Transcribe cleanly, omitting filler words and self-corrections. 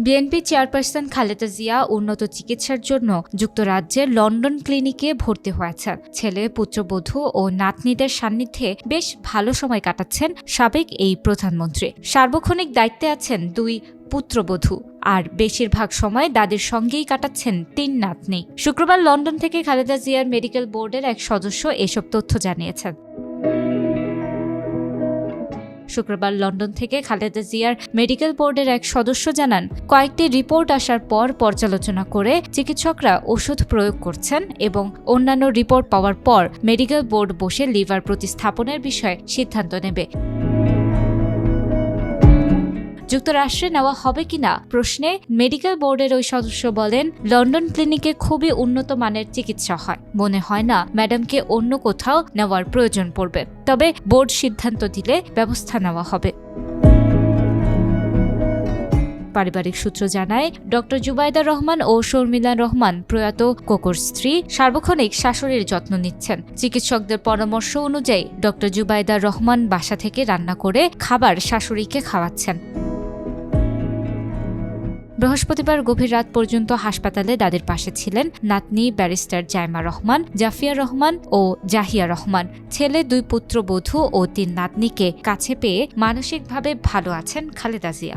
BNP chairperson Khaleda Zia উন্নত চিকিৎসার জন্য যুক্তরাজ্যের লন্ডন ক্লিনিকে ভর্তি হয়েছেন। ছেলে, পুত্রবধূ ও নাতনিদের সান্নিধ্যে বেশ ভালো সময় কাটাচ্ছেন সাবেক এই প্রধানমন্ত্রী। সার্বক্ষণিক দায়িত্বে আছেন 2 পুত্রবধূ আর বেশিরভাগ সময় দাদির সঙ্গেই কাটাচ্ছেন 3 নাতনি। শুক্রবার লন্ডন থেকে খালেদা জিয়ার মেডিকেল বোর্ডের এক সদস্য এসব তথ্য জানিয়েছেন। শুক্রবার লন্ডন থেকে খালেদা জিয়ার মেডিকেল বোর্ডের এক সদস্য জানান, কয়েকটি রিপোর্ট আসার পর পর্যালোচনা করে চিকিৎসকরা ওষুধ প্রয়োগ করছেন এবং অন্যান্য রিপোর্ট পাওয়ার পর মেডিকেল বোর্ড বসে লিভার প্রতিস্থাপনের বিষয়ে সিদ্ধান্ত নেবে। যুক্তরাষ্ট্রে নেওয়া হবে কিনা প্রশ্নে মেডিকেল বোর্ডের ওই সদস্য বলেন, লন্ডন ক্লিনিকে খুবই উন্নত মানের চিকিৎসা হয়, মনে হয় না ম্যাডামকে অন্য কোথাও নেওয়ার প্রয়োজন পড়বে, তবে বোর্ড সিদ্ধান্ত দিলে ব্যবস্থা নেওয়া হবে। পারিবারিক সূত্র জানায়, ডক্টর জুবাইদা রহমান ও শর্মিলা রহমান প্রয়াত কোকোর স্ত্রী সার্বক্ষণিক শাশুড়ির যত্ন নিচ্ছেন। চিকিৎসকদের পরামর্শ অনুযায়ী ডক্টর জুবাইদা রহমান বাসা থেকে রান্না করে খাবার শাশুড়িকে খাওয়াচ্ছেন। বৃহস্পতিবার গভীর রাত পর্যন্ত হাসপাতালে দাদির পাশে ছিলেন নাতনি ব্যারিস্টার জাইমা রহমান, জাফিয়া রহমান ও জাহিয়া রহমান। ছেলে, 2 পুত্রবধূ ও 3 নাতনিকে কাছে পেয়ে মানসিকভাবে ভালো আছেন খালেদা জিয়া।